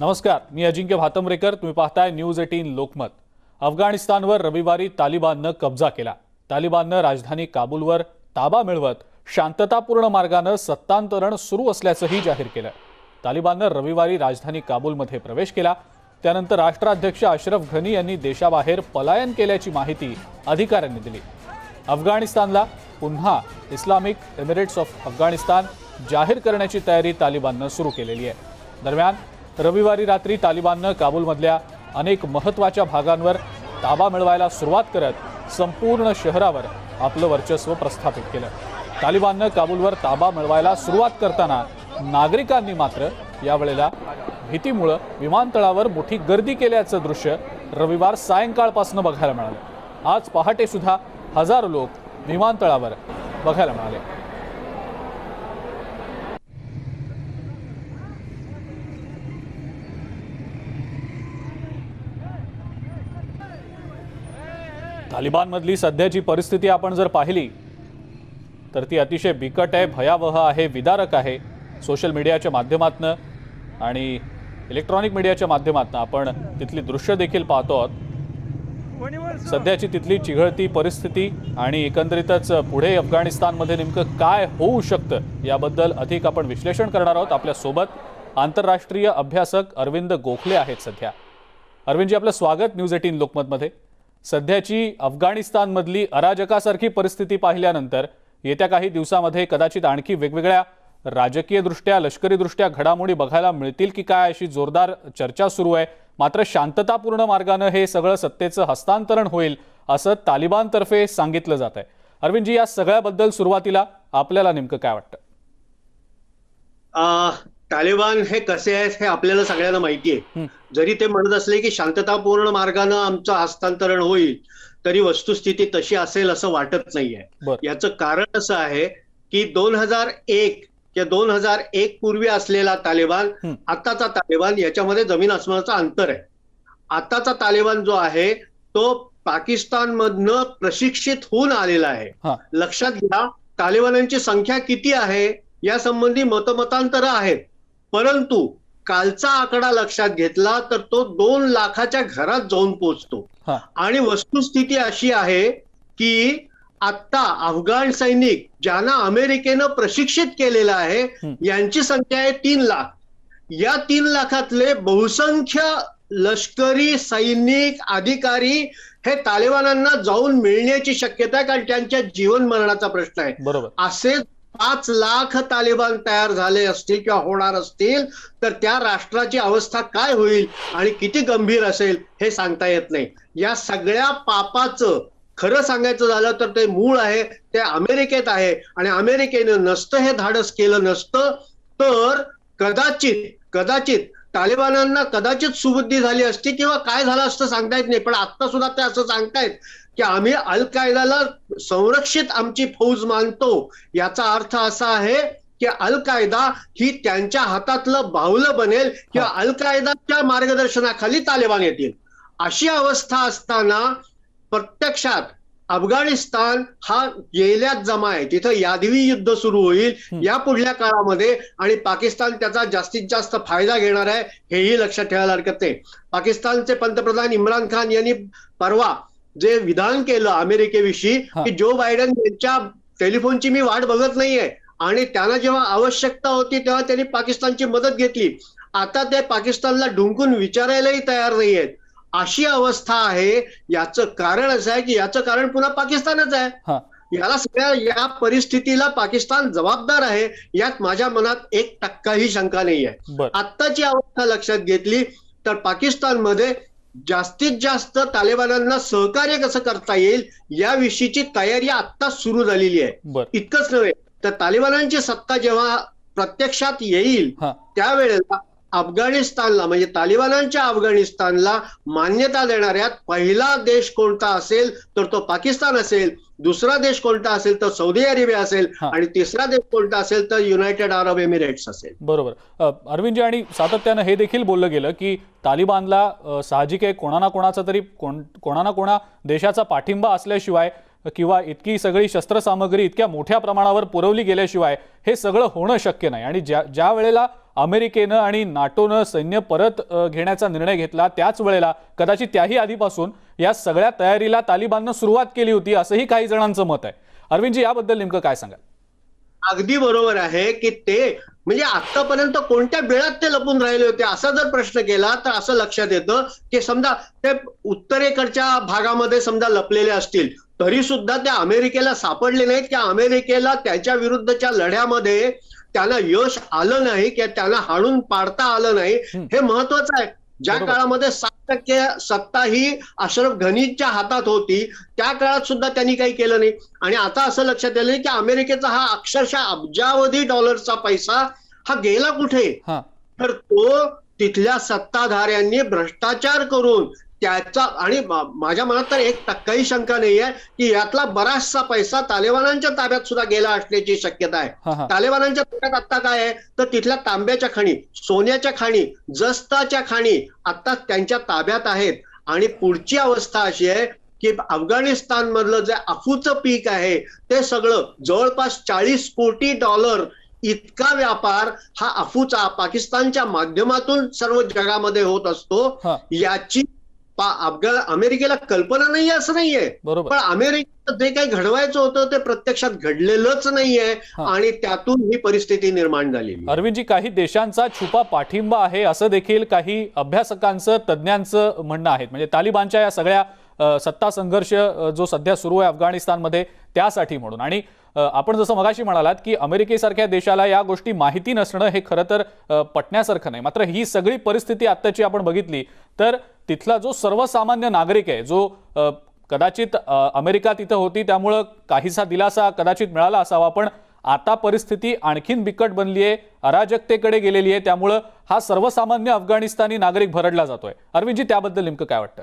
नमस्कार, मी अजिंक्य भातंब्रेकर. तुम्ही पाहताय न्यूज 18 लोकमत. अफगाणिस्तानवर रविवारी तालिबाननं कब्जा केला. तालिबाननं राजधानी काबूलवर ताबा मिळवत शांततापूर्ण मार्गाने सत्तांतरण सुरू असल्याचंही जाहीर केलं. तालिबाननं रविवारी राजधानी काबूलमध्ये प्रवेश केला. त्यानंतर राष्ट्राध्यक्ष अशरफ घनी यांनी देशाबाहेर पलायन केल्याची माहिती अधिकाऱ्यांनी दिली. अफगाणिस्तानला पुन्हा इस्लामिक एमिरेट्स ऑफ अफगाणिस्तान जाहीर करण्याची तयारी तालिबाननं सुरू केलेली आहे. दरम्यान रविवारी रात्री तालिबाननं काबूलमधल्या अनेक महत्त्वाच्या भागांवर ताबा मिळवायला सुरुवात करत संपूर्ण शहरावर आपलं वर्चस्व प्रस्थापित केलं. तालिबाननं काबूलवर ताबा मिळवायला सुरुवात करताना नागरिकांनी मात्र यावेळेला भीतीमुळे विमानतळावर मोठी गर्दी केल्याचं दृश्य रविवार सायंकाळपासून बघायला मिळालं. आज पहाटे सुद्धा हजारो लोक विमानतळावर बघायला मिळाले. तालिबानमधली सध्याची परिस्थिती आपण जर पाहिली तर ती अतिशय बिकट आहे, भयावह आहे, विदारक आहे. सोशल मीडियाच्या माध्यमातून आणि इलेक्ट्रॉनिक मीडियाच्या माध्यमातून आपण तिथली दृश्य देखील पाहतो आहोत. सध्याची तिथली चिघळती परिस्थिती आणि एकंदरीतच पुढे अफगाणिस्तानमध्ये नेमकं काय होऊ शकतं याबद्दल अधिक आपण विश्लेषण करणार आहोत. आपल्यासोबत आंतरराष्ट्रीय अभ्यासक अरविंद गोखले आहेत सध्या. अरविंदजी, आपलं स्वागत न्यूज 18 लोकमतमध्ये. सध्याची अफगाणिस्तानमधली अराजकासारखी परिस्थिती पाहिल्यानंतर येत्या काही दिवसांमध्ये कदाचित आणखी वेगवेगळ्या राजकीयदृष्ट्या लष्करीदृष्ट्या घडामोडी बघायला मिळतील की काय अशी जोरदार चर्चा सुरू आहे. मात्र शांततापूर्ण मार्गाने हे सगळं सत्तेचं हस्तांतरण होईल असं तालिबानतर्फे सांगितलं जात आहे. अरविंदजी, या सगळ्याबद्दल सुरुवातीला आपल्याला नेमकं काय वाटतं? तालिबान हे कसे आहेत हे आपल्याला सगळ्यांना माहिती आहे. जरी ते म्हणत असले की शांततापूर्ण मार्गाने आमचं हस्तांतरण होईल, तरी वस्तुस्थिती तशी असेल असं वाटत नाहीये. याचं कारण असं आहे की 2001 किंवा 2001 पूर्वी असलेला तालिबान, आताचा तालिबान याच्यामध्ये जमीन आसमानाचं अंतर आहे. आताचा तालिबान जो आहे तो पाकिस्तानमधनं प्रशिक्षित होऊन आलेला आहे. लक्षात घ्या, तालिबानांची संख्या किती आहे या संबंधी मतमतांतरं आहेत, परंतु कालचा आकडा लक्षात घेतला तर तो 2 लाखाच्या घरात जाऊन पोहोचतो. आणि वस्तुस्थिती अशी आहे की आता अफगाण सैनिक ज्यांना अमेरिकेनं प्रशिक्षित केलेलं आहे यांची संख्या आहे 3 लाख. या 3 लाखातले बहुसंख्य लष्करी सैनिक अधिकारी हे तालिबानांना जाऊन मिळण्याची शक्यता आहे, कारण त्यांच्या जीवन मरणाचा प्रश्न आहे. बरोबर. असे 5 लाख तालिबान तयार झाले असतील किंवा होणार असतील तर त्या राष्ट्राची अवस्था काय होईल आणि किती गंभीर असेल हे सांगता येत नाही. या सगळ्या पापाचं खरं सांगायचं झालं तर ते मूळ आहे ते अमेरिकेत आहे. आणि अमेरिकेनं नसतं हे धाडस केलं नसतं तर कदाचित तालिबानांना कदाचित सुबुद्धी झाली असती किंवा काय झालं असतं सांगता येत नाही. पण आता सुद्धा ते असं सांगतायत की आम्ही अल कायदाला संरक्षित आमची फौज मानतो. याचा अर्थ असा आहे की अल कायदा ही त्यांच्या हातातलं बाहुलं बनेल किंवा अल कायदाच्या मार्गदर्शनाखाली तालिबान येतील. अशी अवस्था असताना प्रत्यक्षात अफगाणिस्तान हा गेल्याच जमा आहे, तिथं यादवी युद्ध सुरू होईल या पुढल्या काळामध्ये आणि पाकिस्तान त्याचा जास्तीत जास्त फायदा घेणार आहे हेही लक्षात ठेवायला हरकत नाही. पाकिस्तानचे पंतप्रधान इम्रान खान यांनी परवा जे विधान केलं अमेरिकेविषयी की जो बायडन यांच्या टेलिफोनची मी वाट बघत नाहीये आणि त्यांना जेव्हा आवश्यकता होती तेव्हा त्यांनी पाकिस्तानची मदत घेतली, आता ते पाकिस्तानला ढुंकून विचारायलाही तयार नाहीयेत. अशी अवस्था आहे. याचं कारण असं आहे की याचं कारण पुन्हा पाकिस्तानच आहे. याला सगळ्या या परिस्थितीला पाकिस्तान जबाबदार आहे यात माझ्या मनात 1% शंका नाही आहे. आत्ताची अवस्था लक्षात घेतली तर पाकिस्तानमध्ये जास्तीत जास्त तालिबानांना सहकार्य कसं करता येईल याविषयीची तयारी आत्ता सुरू झालेली आहे. इतकंच नव्हे तर तालिबानांची सत्ता जेव्हा प्रत्यक्षात येईल त्यावेळेला अफगाणिस्तानला म्हणजे तालिबानांच्या अफगाणिस्तानला मान्यता देणाऱ्यात पहिला देश कोणता असेल तर तो पाकिस्तान असेल, दुसरा देश कोणता असेल तर सौदी अरेबिया असेल आणि तिसरा देश कोणता असेल तर युनायटेड अरब एमिरेट्स असेल. बरोबर. अरविंदजी, आणि सातत्यानं हे देखील बोललं गेलं की तालिबानला साहजिक आहे कोणा ना कोणा देशाचा पाठिंबा असल्याशिवाय किंवा इतकी सगळी शस्त्रसामग्री इतक्या मोठ्या प्रमाणावर पुरवली गेल्याशिवाय हे सगळं होणं शक्य नाही. आणि ज्या वेळेला अमेरिकेनं आणि नाटोनं सैन्य परत घेण्याचा निर्णय घेतला त्याच वेळेला कदाचित त्याही आधीपासून या सगळ्या तयारीला तालिबाननं सुरुवात केली होती असंही काही जणांचं मत आहे. अरविंदजी, याबद्दल नेमकं काय सांगाल? अगदी बरोबर आहे की ते म्हणजे आतापर्यंत कोणत्या बेळात ते लपून राहिले होते असा जर प्रश्न केला तर असं लक्षात येतं की समजा ते उत्तरेकडच्या भागामध्ये समजा लपलेले असतील तरी सुद्धा ते अमेरिकेला सापडले नाहीत की अमेरिकेला त्याच्या विरुद्धच्या लढ्यामध्ये त्यांना यश आलं नाही किंवा त्यांना हाणून पाडता आलं नाही. हे महत्वाचं आहे. ज्या काळामध्ये 7% सत्ता ही अशरफ घनीच्या हातात होती त्या काळात सुद्धा त्यांनी काही केलं नाही. आणि आता असं लक्षात आलं की अमेरिकेचा हा अक्षरशः अब्जावधी डॉलरचा पैसा हा गेला कुठे, तर तो तिथल्या सत्ताधाऱ्यांनी भ्रष्टाचार करून त्याचा, आणि माझ्या मनात तर 1% शंका नाही आहे की यातला बराचसा पैसा तालिबानांच्या ताब्यात सुद्धा गेला असण्याची शक्यता आहे. तालिबानांच्या ताब्यात आता काय आहे तर तिथल्या तांब्याच्या खाणी, सोन्याच्या खाणी, जस्ताच्या खाणी आता त्यांच्या ताब्यात आहेत. आणि पुढची अवस्था अशी आहे की अफगाणिस्तान मधलं जे अफूचं पीक आहे ते सगळं जवळपास $40 कोटी इतका व्यापार हा अफूचा पाकिस्तानच्या माध्यमातून सर्व जगामध्ये होत असतो. याची अमेरिकेला कल्पना नाहीये असं नाहीये, पण अमेरिकेत जे काही घडवायचं होतं ते प्रत्यक्षात घडलेलंच नाहीये आणि त्यातून ही परिस्थिती निर्माण झाली. अरविंदजी, काही देशांचा छुपा पाठिंबा आहे असं देखील काही अभ्यासकांचं, तज्ज्ञांचं म्हणणं आहे. म्हणजे तालिबानच्या या सगळ्या सत्ता संघर्ष जो सध्या सुरू आहे अफगाणिस्तानमध्ये त्यासाठी म्हणून. आणि आपण जसं मगाशी म्हणालात की अमेरिकेसारख्या देशाला या गोष्टी माहिती नसणं हे खरं तर पटण्यासारखं नाही. मात्र ही सगळी परिस्थिती आत्ताची आपण बघितली तर तिथला जो सर्वसामान्य नागरिक आहे, जो कदाचित अमेरिका तिथं होती त्यामुळं काहीसा दिलासा कदाचित मिळाला असावा, पण आता परिस्थिती आणखीन बिकट बनली आहे, अराजकतेकडे गेलेली आहे. त्यामुळं हा सर्वसामान्य अफगाणिस्तानी नागरिक भरडला जातोय. अरविंदजी, त्याबद्दल नेमकं काय वाटतं?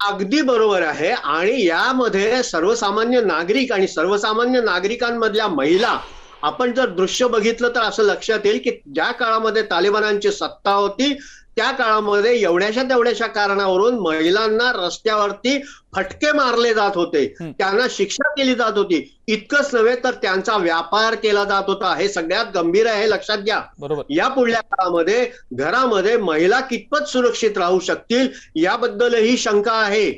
अगदी बरोबर आहे. आणि यामध्ये सर्वसामान्य नागरिक आणि सर्वसामान्य नागरिकांमधल्या महिला, आपण जर दृश्य बघितलं तर असं लक्षात येईल की ज्या काळामध्ये तालिबानांची सत्ता होती त्या काळामध्ये एवढ्याशा तेवढ्याशा कारणावरून महिलांना रस्त्यावरती फटके मारले जात होते, त्यांना शिक्षा केली जात होती. इतकंच नव्हे तर त्यांचा व्यापार केला जात होता. हे सगळ्यात गंभीर आहे, लक्षात घ्या. या पुढल्या काळामध्ये घरामध्ये महिला कितपत सुरक्षित राहू शकतील याबद्दलही शंका आहे.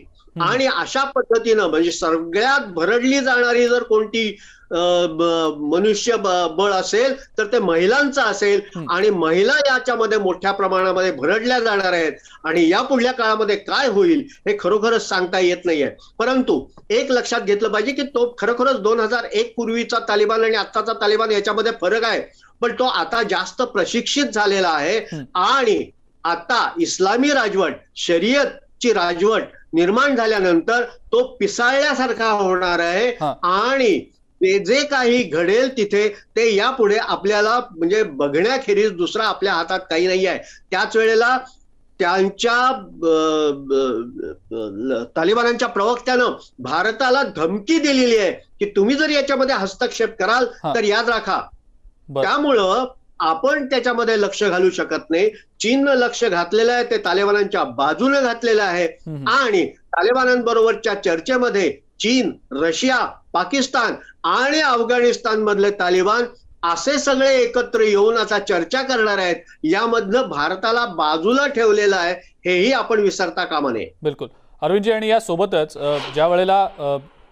आणि अशा पद्धतीनं म्हणजे सगळ्यात भरडली जाणारी जर कोणती मनुष्य बळ असेल तर ते महिलांचं असेल. आणि महिला याच्यामध्ये मोठ्या प्रमाणामध्ये भरडल्या जाणार आहेत. आणि या पुढल्या काळामध्ये काय होईल हे खरोखरच सांगता येत नाहीये. परंतु एक लक्षात घेतलं पाहिजे की तो खरोखरच 2001 पूर्वीचा तालिबान आणि आत्ताचा तालिबान याच्यामध्ये फरक आहे. पण तो आता जास्त प्रशिक्षित झालेला आहे आणि आता इस्लामी राजवट, शरीयतची राजवट निर्माण झाल्यानंतर तो पिसाळल्यासारखा होणार आहे. आणि ते जे काही घडेल तिथे ते यापुढे आपल्याला म्हणजे बघण्याखेरीज दुसरा आपल्या हातात काही नाही आहे. त्याच वेळेला त्यांच्या तालिबानांच्या प्रवक्त्यानं भारताला धमकी दिलेली आहे की तुम्ही जर याच्यामध्ये हस्तक्षेप कराल तर याद राखा. त्यामुळं आपण त्याच्यामध्ये लक्ष घालू शकत नाही. चीननं लक्ष घातलेलं आहे, ते तालिबानांच्या बाजूने घातलेलं आहे. आणि तालिबानांबरोबरच्या चर्चेमध्ये चीन, रशिया, पाकिस्तान आणि अफगाणिस्तान मधले तालिबान असे सगळे एकत्र येऊन आता चर्चा करणार आहेत. यामधलं भारताला बाजूला ठेवलेलं आहे हेही आपण विसरता कामा नये. बिलकुल अरविंदजी, आणि या सोबतच ज्या वेळेला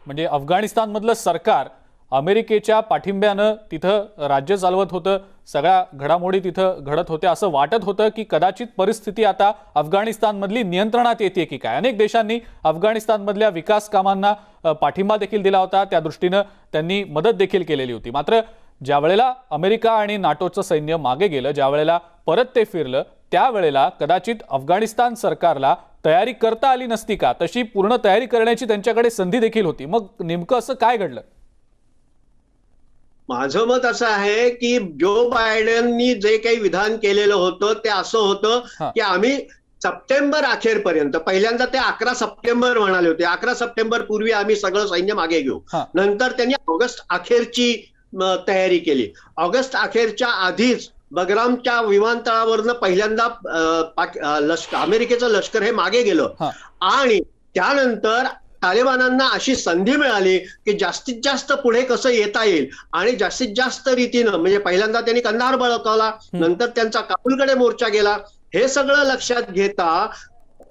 म्हणजे अफगाणिस्तान मधलं सरकार अमेरिकेच्या पाठिंब्यानं तिथं राज्य चालवत होतं, सगळ्या घडामोडी तिथं घडत होत्या, असं वाटत होतं की कदाचित परिस्थिती आता अफगाणिस्तानमधली नियंत्रणात येते की काय. अनेक देशांनी अफगाणिस्तानमधल्या विकास कामांना पाठिंबा देखील दिला होता, त्या दृष्टीनं त्यांनी मदत देखील केलेली होती. मात्र ज्या वेळेला अमेरिका आणि नाटोचं सैन्य मागे गेलं, ज्या वेळेला परत ते फिरलं, त्यावेळेला कदाचित अफगाणिस्तान सरकारला तयारी करता आली नसती का? तशी पूर्ण तयारी करण्याची त्यांच्याकडे संधी देखील होती. मग नेमकं असं काय घडलं? माझं मत असं आहे की जो बायडेननी जे काही विधान केलेलं होतं ते असं होतं की आम्ही सप्टेंबर अखेरपर्यंत, पहिल्यांदा ते 11 सप्टेंबर म्हणाले होते, 11 सप्टेंबर पूर्वी आम्ही सगळं सैन्य मागे घेऊ. नंतर त्यांनी ऑगस्ट अखेरची तयारी केली. ऑगस्ट अखेरच्या आधीच बगरामच्या विमानतळावरनं पहिल्यांदा अमेरिकेचं लष्कर हे मागे गेलं. आणि त्यानंतर तालिबानांना अशी संधी मिळाली की जास्तीत जास्त पुढे कसं येता येईल आणि जास्तीत जास्त रीतीनं, म्हणजे पहिल्यांदा त्यांनी कंदाहार बळकावला, नंतर त्यांचा काबूलकडे मोर्चा गेला, हे सगळं लक्षात घेता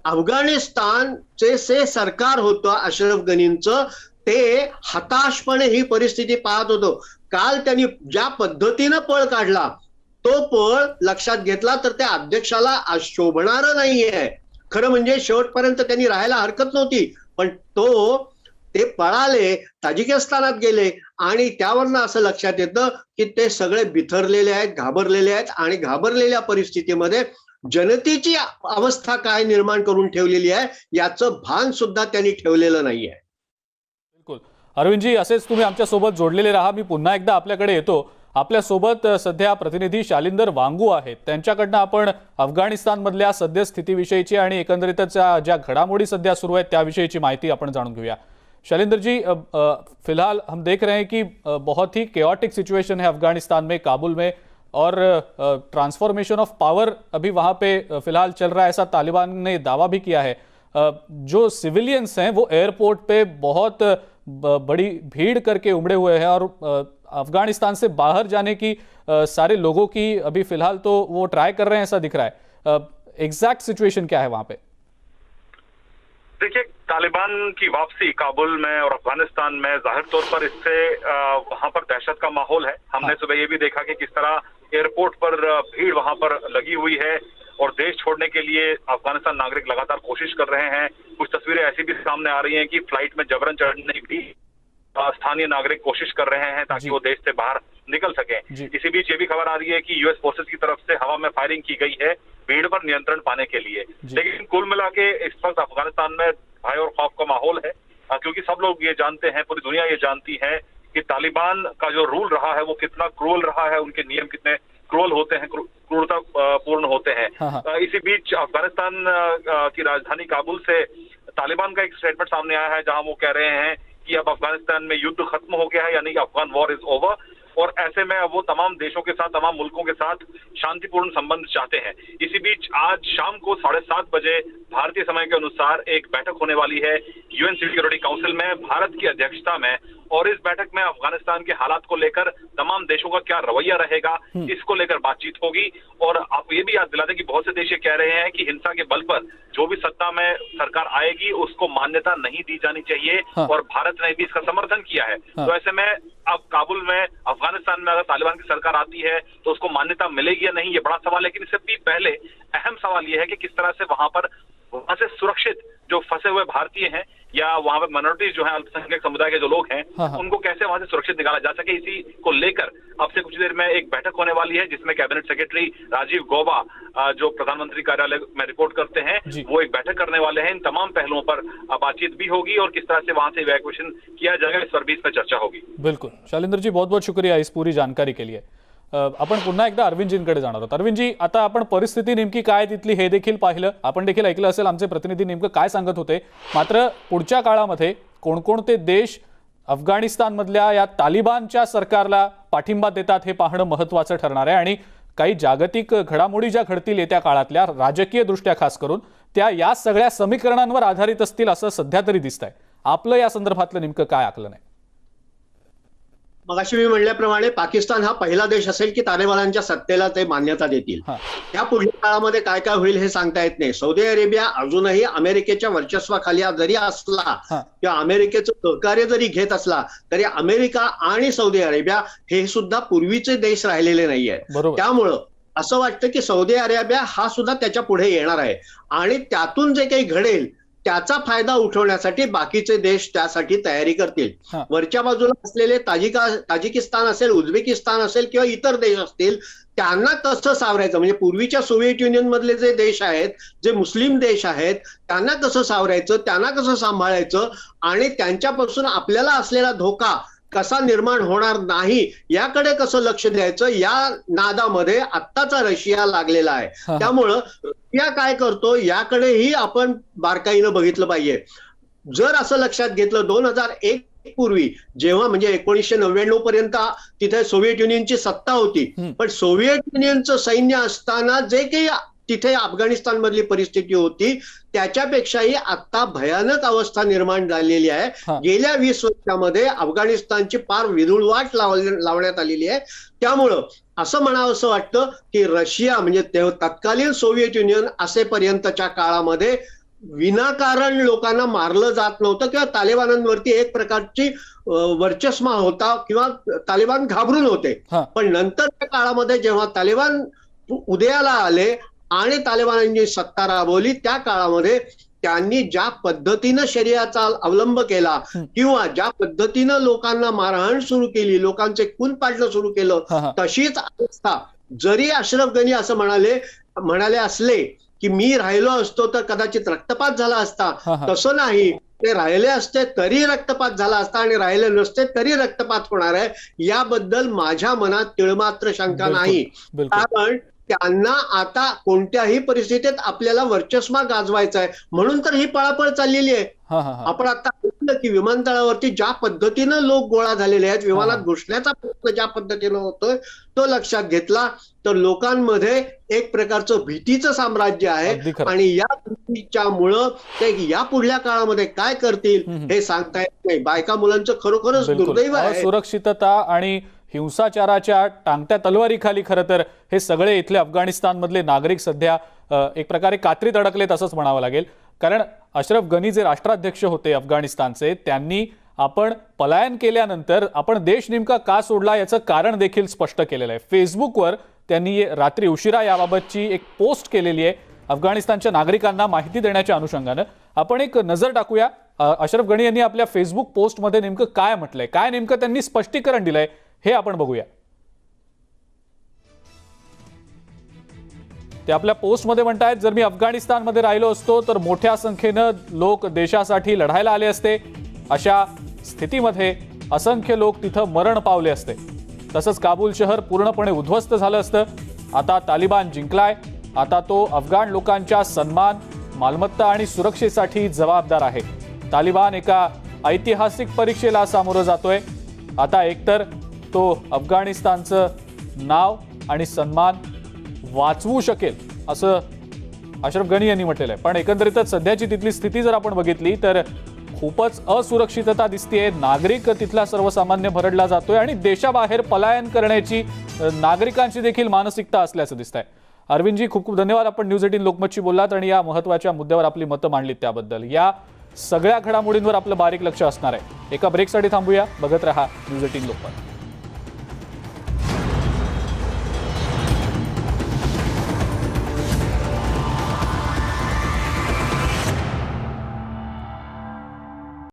अफगाणिस्तानचे सरकार होतं अशरफ गनींचं, ते हताशपणे ही परिस्थिती पाहत होतो. काल त्यांनी ज्या पद्धतीनं पळ काढला, तो पळ लक्षात घेतला तर त्या अध्यक्षाला शोभणारं नाहीये. खरं म्हणजे शेवटपर्यंत त्यांनी राहायला हरकत नव्हती, पण ते पळाले, ताजिकिस्तानात गेले आणि त्यावरनं असं लक्षात येतं की ते सगळे बिथरलेले आहेत, घाबरलेले आहेत आणि घाबरलेल्या परिस्थितीमध्ये जनतेची अवस्था काय निर्माण करून ठेवलेली आहे याचं भान सुद्धा त्यांनी ठेवलेलं नाहीये. बिलकुल. अरविंदजी, असेच तुम्ही आमच्या सोबत जोडलेले राहा. मी पुन्हा एकदा आपल्याकडे येतो. आपल्या सोबत सध्या प्रतिनिधी शालिंदर वांगू आहेत. त्यांच्याकडनं आपण अफगाणिस्तानमधल्या सद्यस्थितीविषयीची आणि एकंदरीतच ज्या घडामोडी सध्या सुरू आहेत त्याविषयीची माहिती आपण जाणून घेऊया. शैलेंद्र जी, फिलहाल हम देख रहे हैं कि बहुत ही केओटिक सिचुएशन है अफगानिस्तान में, काबुल में, और ट्रांसफॉर्मेशन ऑफ पावर अभी वहाँ पे फिलहाल चल रहा है, ऐसा तालिबान ने दावा भी किया है. जो सिविलियंस हैं वो एयरपोर्ट पे बहुत बड़ी भीड़ करके उमड़े हुए हैं और अफगानिस्तान से बाहर जाने की सारे लोगों की अभी फिलहाल तो वो ट्राई कर रहे हैं, ऐसा दिख रहा है. एग्जैक्ट सिचुएशन क्या है वहाँ पे? देखिए, तालिबान की वापसी काबुल में और अफगानिस्तान में जाहिर तौर पर इससे वहां पर दहशत का माहौल है. हमने सुबह ये भी देखा कि किस तरह एयरपोर्ट पर भीड़ वहां पर लगी हुई है और देश छोड़ने के लिए अफगानिस्तान नागरिक लगातार कोशिश कर रहे हैं. कुछ तस्वीरें ऐसी भी सामने आ रही हैं कि फ्लाइट में जबरन चढ़ने की स्थानीय नागरिक कोशिश कर रहे हैं ताकि वो देश से बाहर निकल सके. इसी बीच ये भी खबर आ रही है कि यूएस फोर्सेस की तरफ से हवा में फायरिंग की गई है भीड़ पर नियंत्रण पाने के लिए. लेकिन कुल मिला के इस वक्त अफगानिस्तान में भय और खौफ का माहौल है, क्योंकि सब लोग ये जानते हैं, पूरी दुनिया ये जानती है कि तालिबान का जो रूल रहा है वो कितना क्रूअल रहा है, उनके नियम कितने क्रूअल होते हैं, क्रूरता पूर्ण होते हैं. इसी बीच अफगानिस्तान की राजधानी काबुल से तालिबान का एक स्टेटमेंट सामने आया है जहां वो कह रहे हैं कि अब अफगानिस्तान में युद्ध खत्म हो गया है, यानी अफगान वॉर इज ओवर, और ऐसे में वो तमाम देशों के साथ, तमाम मुल्कों के साथ शांतिपूर्ण संबंध चाहते हैं. इसी बीच आज शाम को 7:30 बजे भारतीय समय के अनुसार एक बैठक होने वाली है यूएन सिक्योरिटी काउंसिल में भारत की अध्यक्षता में, और इस बैठक में अफगानिस्तान के हालात को लेकर तमाम देशों का क्या रवैया रहेगा इसको लेकर बातचीत होगी. और आप ये भी याद दिला दें कि बहुत से देश ये कह रहे हैं कि हिंसा के बल पर जो भी सत्ता में सरकार आएगी उसको मान्यता नहीं दी जानी चाहिए, और भारत ने भी इसका समर्थन किया है. तो ऐसे में अब काबुल में, अफगानिस्तान में अगर तालिबान की सरकार आती है तो उसको मान्यता मिलेगी या नहीं, ये बड़ा सवाल है. लेकिन इससे भी पहले अहम सवाल ये है कि किस तरह से वहां से सुरक्षित जो फंसे हुए भारतीय हैं या वहां पे माइनॉरिटीज जो हैं, अल्पसंख्यक समुदाय के जो लोग हैं, उनको कैसे वहां से सुरक्षित निकाला जा सके, इसी को लेकर अब से कुछ देर में एक बैठक होने वाली है जिसमें कैबिनेट सेक्रेटरी राजीव गौबा, जो प्रधानमंत्री कार्यालय में रिपोर्ट करते हैं, वो एक बैठक करने वाले हैं. इन तमाम पहलुओं पर बातचीत भी होगी और किस तरह से वहां से इवैक्यूएशन किया जाएगा इस पर भी इसमें चर्चा होगी. बिल्कुल. शालिंदर जी, बहुत बहुत शुक्रिया इस पूरी जानकारी के लिए. आपण पुन्हा एकदा अरविंदजींकडे जाणार आहोत. अरविंदजी, आता आपण परिस्थिती नेमकी काय तिथली हे देखील पाहिलं, आपण देखील ऐकलं असेल आमचे प्रतिनिधी नेमकं काय सांगत होते. मात्र पुढच्या काळामध्ये कोणकोणते देश अफगाणिस्तानमधल्या या तालिबानच्या सरकारला पाठिंबा देतात हे पाहणं महत्त्वाचं ठरणार आहे. आणि काही जागतिक घडामोडी ज्या घडतील येत्या काळातल्या, राजकीय दृष्ट्या खास करून, त्या या सगळ्या समीकरणांवर आधारित असतील असं सध्या तरी दिसतंय. आपलं या संदर्भातलं नेमकं काय आकलन आहे? मगाशी मी म्हणल्याप्रमाणे पाकिस्तान हा पहिला देश असेल की तालिबानांच्या सत्तेला ते मान्यता देतील. त्या पुढल्या काळामध्ये काय काय होईल हे सांगता येत नाही. सौदी अरेबिया अजूनही अमेरिकेच्या वर्चस्वाखाली जरी असला किंवा अमेरिकेचं सहकार्य जरी घेत असला तरी अमेरिका आणि सौदी अरेबिया हे सुद्धा पूर्वीचे देश राहिलेले नाहीये. त्यामुळं असं वाटतं की सौदी अरेबिया हा सुद्धा त्याच्या पुढे येणार आहे आणि त्यातून जे काही घडेल त्याचा फायदा उठवण्यासाठी बाकीचे देश त्यासाठी तयारी करतील. वरच्या बाजूला असलेले ताजिकिस्तान असेल, उझबेकिस्तान असेल किंवा इतर देश असतील, त्यांना कसं सावरायचं, म्हणजे पूर्वीच्या सोव्हिएट युनियन मधले जे देश आहेत, जे मुस्लिम देश आहेत, त्यांना कसं सावरायचं, त्यांना कसं सांभाळायचं आणि त्यांच्यापासून आपल्याला असलेला धोका कसा निर्माण होणार नाही याकडे कसं लक्ष द्यायचं, या नादामध्ये आत्ताचा रशिया लागलेला आहे. त्यामुळं रशिया काय करतो याकडेही आपण बारकाईनं बघितलं पाहिजे. जर असं लक्षात घेतलं 2001 पूर्वी जेव्हा, म्हणजे 1999 पर्यंत तिथे सोव्हिएट युनियनची सत्ता होती, पण सोव्हिएट युनियनचं सैन्य असताना जे काही तिथे अफगाणिस्तानमधली परिस्थिती होती त्याच्यापेक्षाही आता भयानक अवस्था निर्माण झालेली आहे. गेल्या 20 वर्षामध्ये अफगाणिस्तानची फार विरुळवाट लावण्यात आलेली आहे. त्यामुळं असं म्हणावंसं वाटतं की रशिया म्हणजे तत्कालीन सोव्हिएट युनियन असेपर्यंतच्या काळामध्ये विनाकारण लोकांना मारलं जात नव्हतं किंवा तालिबानांवरती एक प्रकारची वर्चस्व होता किंवा तालिबान घाबरून होते. पण नंतरच्या काळामध्ये जेव्हा तालिबान उदयाला आले आणि तालिबानांनी सत्ता राबवली त्या काळामध्ये त्यांनी ज्या पद्धतीनं शरियाचा अवलंब केला किंवा ज्या पद्धतीनं लोकांना मारहाण सुरू केली, लोकांचे खून पाडणं सुरू केलं, तशीच अवस्था जरी अशरफ गनी असं म्हणाले असले की मी राहिलो असतो तर कदाचित रक्तपात झाला असता, तसं नाही. ते राहिले असते तरी रक्तपात झाला असता आणि राहिले नसते तरी रक्तपात होणार आहे याबद्दल माझ्या मनात तिळमात्र शंका नाही. कारण त्यांना आता कोणत्याही परिस्थितीत आपल्याला वर्चस्व गाजवायचं आहे म्हणून तर ही पळापळ चाललेली आहे. आपण आता ऐकलं की विमानतळावरती ज्या पद्धतीनं लोक गोळा झालेले आहेत, विमानात घुसण्याचा प्रयत्न ज्या पद्धतीनं होतोय तो लक्षात घेतला तर लोकांमध्ये एक प्रकारचं भीतीचं साम्राज्य आहे आणि या भीतीच्यामुळं ते या पुढल्या काळामध्ये काय करतील हे सांगता येत नाही. बायका मुलांचं खरोखरच दुर्दैव आहे. सुरक्षितता आणि हिंसाचाराच्या टांगत्या तलवारीखाली खरं तर हे सगळे इथले अफगाणिस्तानमधले नागरिक सध्या एक प्रकारे कात्रीत अडकलेत असंच म्हणावं लागेल. कारण अशरफ गनी जे राष्ट्राध्यक्ष होते अफगाणिस्तानचे, त्यांनी आपण पलायन केल्यानंतर आपण देश नेमका का सोडला याचं कारण देखील स्पष्ट केलेलं आहे. फेसबुकवर त्यांनी रात्री उशिरा याबाबतची एक पोस्ट केलेली आहे अफगाणिस्तानच्या नागरिकांना माहिती देण्याच्या अनुषंगानं. आपण एक नजर टाकूया अशरफ गनी यांनी आपल्या फेसबुक पोस्टमध्ये नेमकं काय म्हटलंय, काय नेमकं त्यांनी स्पष्टीकरण दिलंय हे आपण बघूया. ते आपल्या पोस्टमध्ये म्हणतायत, जर मी अफगाणिस्तानमध्ये राहिलो असतो तर मोठ्या संख्येनं लोक देशासाठी लढायला आले असते. अशा स्थितीमध्ये असंख्य लोक तिथं मरण पावले असते. तसंच काबूल शहर पूर्णपणे उद्ध्वस्त झालं असतं. आता तालिबान जिंकलाय. आता तो अफगाण लोकांच्या सन्मान, मालमत्ता आणि सुरक्षेसाठी जबाबदार आहे. तालिबान एका ऐतिहासिक परीक्षेला सामोरं जातोय. आता एकतर तो अफगाणिस्तानचं नाव आणि सन्मान वाचवू शकेल असं अशरफ गनी यांनी म्हटलेलं आहे. पण एकंदरीतच सध्याची तिथली स्थिती जर आपण बघितली तर खूपच असुरक्षितता दिसतेय. नागरिक तिथला सर्वसामान्य भरडला जातोय आणि देशाबाहेर पलायन करण्याची नागरिकांची देखील मानसिकता असल्याचं दिसतंय. अरविंदजी, खूप खूप धन्यवाद. आपण न्यूज 18 लोकमतशी बोललात आणि या महत्त्वाच्या मुद्द्यावर आपली मतं मांडलीत त्याबद्दल. या सगळ्या घडामोडींवर आपलं बारीक लक्ष असणार आहे. एका ब्रेकसाठी थांबूया. बघत रहा न्यूज 18 लोकमत.